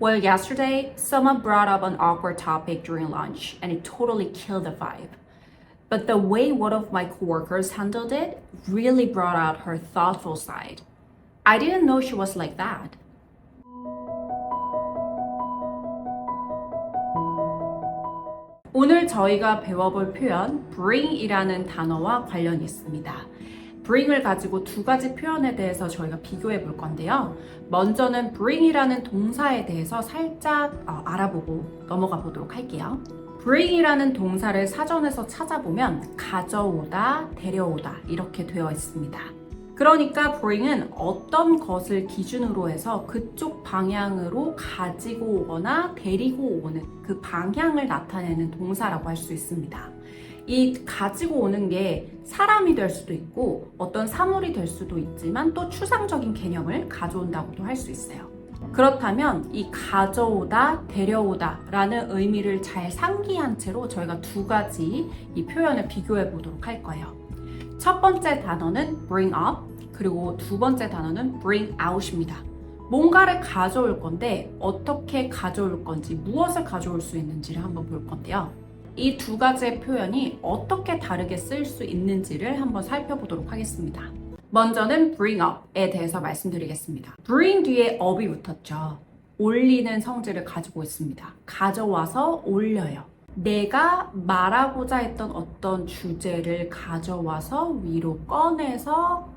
Well, yesterday, someone brought up an awkward topic during lunch and it totally killed the vibe. But the way one of my coworkers handled it really brought out her thoughtful side. I didn't know she was like that. 오늘 저희가 배워볼 표현 bring이라는 단어와 관련이 있습니다. bring을 가지고 두 가지 표현에 대해서 저희가 비교해 볼 건데요. 먼저는 bring이라는 동사에 대해서 살짝 알아보고 넘어가 보도록 할게요. bring이라는 동사를 사전에서 찾아보면 가져오다, 데려오다 이렇게 되어 있습니다. 그러니까 bring은 어떤 것을 기준으로 해서 그쪽 방향으로 가지고 오거나 데리고 오는 그 방향을 나타내는 동사라고 할 수 있습니다. 이 가지고 오는 게 사람이 될 수도 있고 어떤 사물이 될 수도 있지만 또 추상적인 개념을 가져온다고도 할 수 있어요. 그렇다면 이 가져오다, 데려오다 라는 의미를 잘 상기한 채로 저희가 두 가지 이 표현을 비교해 보도록 할 거예요. 첫 번째 단어는 bring up, 그리고 두 번째 단어는 bring out입니다. 뭔가를 가져올 건데 어떻게 가져올 건지, 무엇을 가져올 수 있는지를 한번 볼 건데요. 이 두 가지의 표현이 어떻게 다르게 쓸 수 있는지를 한번 살펴보도록 하겠습니다. 먼저는 bring up에 대해서 말씀드리겠습니다. bring 뒤에 up이 붙었죠. 올리는 성질을 가지고 있습니다. 가져와서 올려요. 내가 말하고자 했던 어떤 주제를 가져와서 위로 꺼내서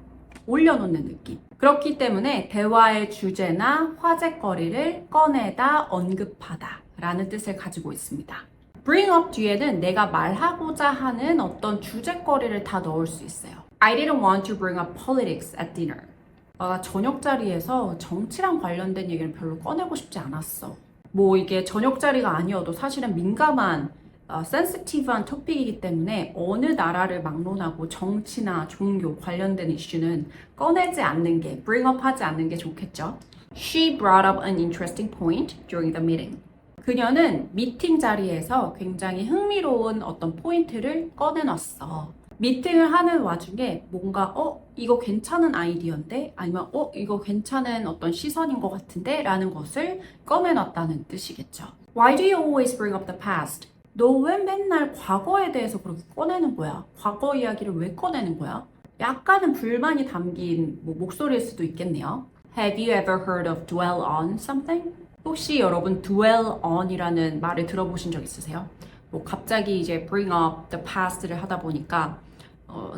올려놓는 느낌. 그렇기 때문에 대화의 주제나 화제거리를 꺼내다, 언급하다 라는 뜻을 가지고 있습니다. bring up 뒤에는 내가 말하고자 하는 어떤 주제거리를 다 넣을 수 있어요. I didn't want to bring up politics at dinner. 저녁 자리에서 정치랑 관련된 얘기를 별로 꺼내고 싶지 않았어. 뭐 이게 저녁 자리가 아니어도 사실은 민감한 센시티브한 토픽이기 때문에 어느 나라를 막론하고 정치나 종교 관련된 이슈는 꺼내지 않는 게, bring up 하지 않는 게 좋겠죠. She brought up an interesting point during the meeting. 그녀는 미팅 자리에서 굉장히 흥미로운 어떤 포인트를 꺼내놨어. 미팅을 하는 와중에 뭔가 이거 괜찮은 아이디어인데? 아니면 이거 괜찮은 어떤 시선인 것 같은데? 라는 것을 꺼내놨다는 뜻이겠죠. Why do you always bring up the past? 너 왜 맨날 과거에 대해서 그렇게 꺼내는 거야? 과거 이야기를 왜 꺼내는 거야? 약간은 불만이 담긴 목소리일 수도 있겠네요. Have you ever heard of dwell on something? 혹시 여러분 dwell on이라는 말을 들어보신 적 있으세요? 갑자기 이제 bring up the past를 하다 보니까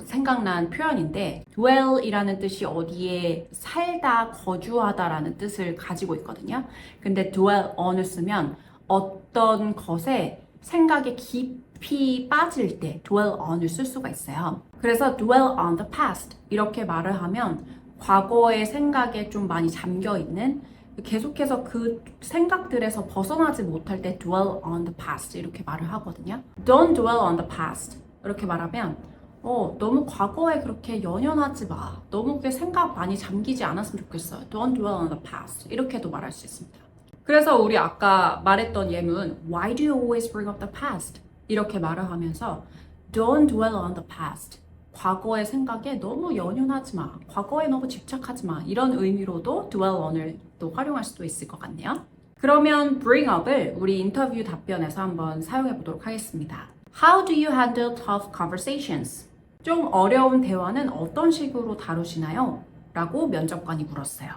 생각난 표현인데 dwell이라는 뜻이 어디에 살다, 거주하다라는 뜻을 가지고 있거든요. 근데 dwell on을 쓰면 어떤 것에 생각에 깊이 빠질 때 dwell on을 쓸 수가 있어요. 그래서 dwell on the past 이렇게 말을 하면 과거의 생각에 좀 많이 잠겨 있는, 계속해서 그 생각들에서 벗어나지 못할 때 dwell on the past 이렇게 말을 하거든요. Don't dwell on the past 이렇게 말하면 너무 과거에 그렇게 연연하지 마. 너무 그게 생각 많이 잠기지 않았으면 좋겠어요. Don't dwell on the past 이렇게도 말할 수 있습니다. 그래서 우리 아까 말했던 예문 Why do you always bring up the past? 이렇게 말을 하면서 Don't dwell on the past. 과거의 생각에 너무 연연하지 마. 과거에 너무 집착하지 마. 이런 의미로도 dwell on을 또 활용할 수도 있을 것 같네요. 그러면 bring up을 우리 인터뷰 답변에서 한번 사용해 보도록 하겠습니다. How do you handle tough conversations? 좀 어려운 대화는 어떤 식으로 다루시나요? 라고 면접관이 물었어요.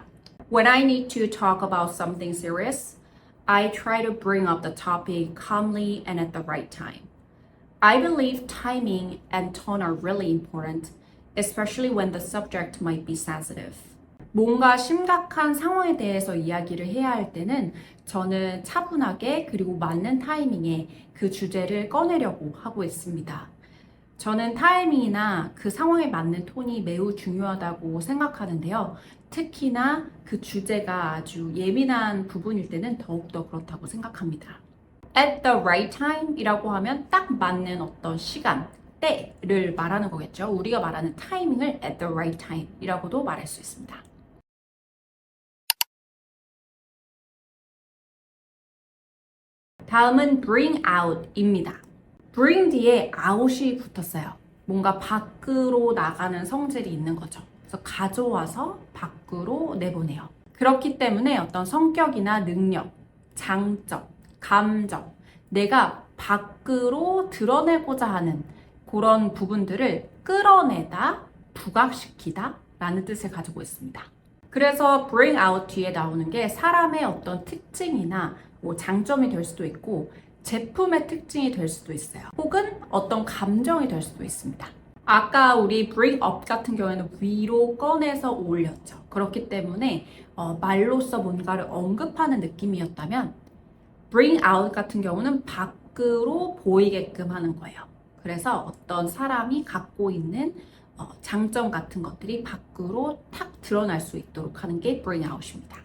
When I need to talk about something serious, I try to bring up the topic calmly and at the right time. I believe timing and tone are really important, especially when the subject might be sensitive. 뭔가 심각한 상황에 대해서 이야기를 해야 할 때는 저는 차분하게 그리고 맞는 타이밍에 그 주제를 꺼내려고 하고 있습니다. 저는 타이밍이나 그 상황에 맞는 톤이 매우 중요하다고 생각하는데요. 특히나 그 주제가 아주 예민한 부분일 때는 더욱더 그렇다고 생각합니다. At the right time 이라고 하면 딱 맞는 어떤 시간, 때를 말하는 거겠죠. 우리가 말하는 타이밍을 at the right time 이라고도 말할 수 있습니다. 다음은 bring out입니다. bring 뒤에 out이 붙었어요. 뭔가 밖으로 나가는 성질이 있는 거죠. 그래서 가져와서 밖으로 내보내요. 그렇기 때문에 어떤 성격이나 능력, 장점, 감정, 내가 밖으로 드러내고자 하는 그런 부분들을 끌어내다, 부각시키다 라는 뜻을 가지고 있습니다. 그래서 bring out 뒤에 나오는 게 사람의 어떤 특징이나 뭐 장점이 될 수도 있고 제품의 특징이 될 수도 있어요. 혹은 어떤 감정이 될 수도 있습니다. 아까 우리 bring up 같은 경우에는 위로 꺼내서 올렸죠. 그렇기 때문에 말로써 뭔가를 언급하는 느낌이었다면 bring out 같은 경우는 밖으로 보이게끔 하는 거예요. 그래서 어떤 사람이 갖고 있는 장점 같은 것들이 밖으로 탁 드러날 수 있도록 하는 게 bring out입니다.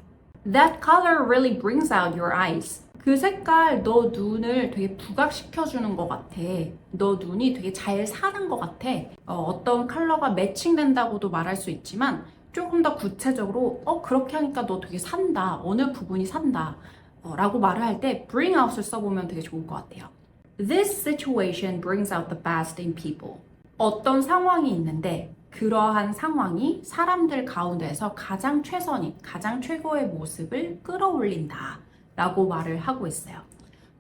That color really brings out your eyes. 그 색깔 너 눈을 되게 부각시켜주는 것 같아. 너 눈이 되게 잘 사는 것 같아. 어떤 컬러가 매칭된다고도 말할 수 있지만 조금 더 구체적으로 그렇게 하니까 너 되게 산다. 어느 부분이 산다. 라고 말을 할 때 bring out을 써보면 되게 좋을 것 같아요. This situation brings out the best in people. 어떤 상황이 있는데 그러한 상황이 사람들 가운데서 가장 최선인, 가장 최고의 모습을 끌어올린다 라고 말을 하고 있어요.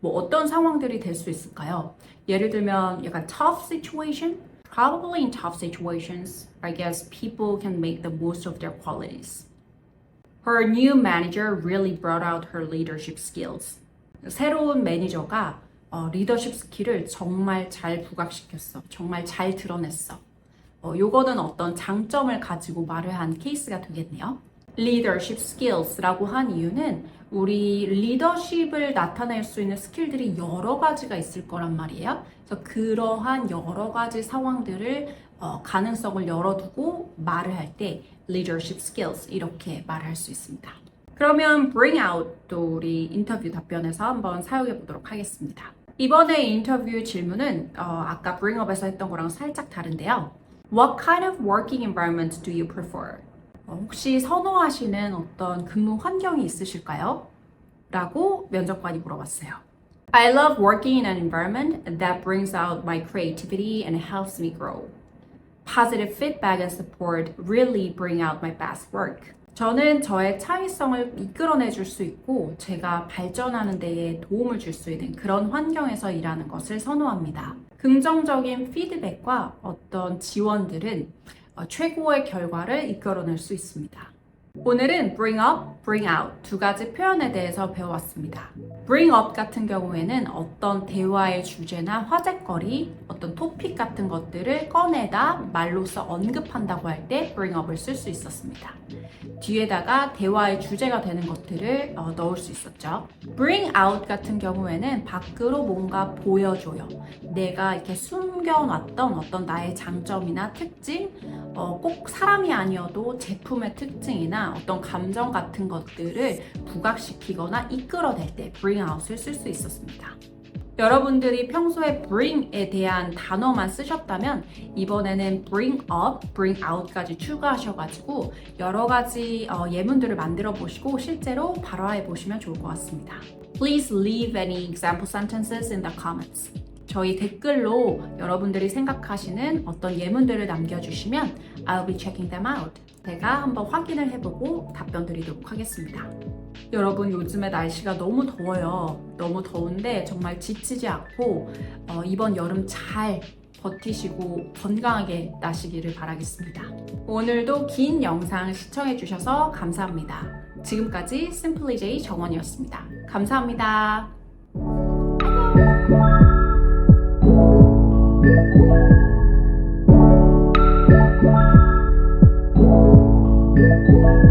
뭐 어떤 상황들이 될 수 있을까요? 예를 들면 약간 tough situation? Probably in tough situations, I guess people can make the most of their qualities. Her new manager really brought out her leadership skills. 새로운 매니저가 리더십 스킬을 정말 잘 부각시켰어. 정말 잘 드러냈어. 요거는 어떤 장점을 가지고 말을 한 케이스가 되겠네요. leadership skills라고 한 이유는 우리 리더십을 나타낼 수 있는 스킬들이 여러 가지가 있을 거란 말이에요. 그래서 그러한 여러 가지 상황들을 가능성을 열어두고 말을 할 때 leadership skills 이렇게 말할 수 있습니다. 그러면 bring out도 우리 인터뷰 답변에서 한번 사용해 보도록 하겠습니다. 이번에 인터뷰 질문은 아까 bring up에서 했던 거랑 살짝 다른데요. What kind of working environment do you prefer? 혹시 선호하시는 어떤 근무 환경이 있으실까요? 라고 면접관이 물어봤어요. I love working in an environment that brings out my creativity and helps me grow. Positive feedback and support really bring out my best work. 저는 저의 창의성을 이끌어내 줄 수 있고 제가 발전하는 데에 도움을 줄 수 있는 그런 환경에서 일하는 것을 선호합니다. 긍정적인 피드백과 어떤 지원들은 최고의 결과를 이끌어낼 수 있습니다. 오늘은 bring up, bring out 두 가지 표현에 대해서 배워왔습니다. bring up 같은 경우에는 어떤 대화의 주제나 화제거리, 어떤 토픽 같은 것들을 꺼내다 말로써 언급한다고 할 때 bring up을 쓸 수 있었습니다. 뒤에다가 대화의 주제가 되는 것들을 넣을 수 있었죠. bring out 같은 경우에는 밖으로 뭔가 보여줘요. 내가 이렇게 숨겨놨던 어떤 나의 장점이나 특징, 꼭 사람이 아니어도 제품의 특징이나 어떤 감정 같은 것들을 부각시키거나 이끌어낼 때 bring out을 쓸 수 있었습니다. 여러분들이 평소에 bring에 대한 단어만 쓰셨다면 이번에는 bring up, bring out까지 추가하셔가지고 여러 가지 예문들을 만들어 보시고 실제로 발화해 보시면 좋을 것 같습니다. Please leave any example sentences in the comments. 저희 댓글로 여러분들이 생각하시는 어떤 예문들을 남겨주시면 I'll be checking them out. 제가 한번 확인을 해보고 답변 드리도록 하겠습니다. 여러분 요즘에 날씨가 너무 더워요. 너무 더운데 정말 지치지 않고 이번 여름 잘 버티시고 건강하게 나시기를 바라겠습니다. 오늘도 긴 영상 시청해주셔서 감사합니다. 지금까지 Simply J 정원이었습니다. 감사합니다. 안녕.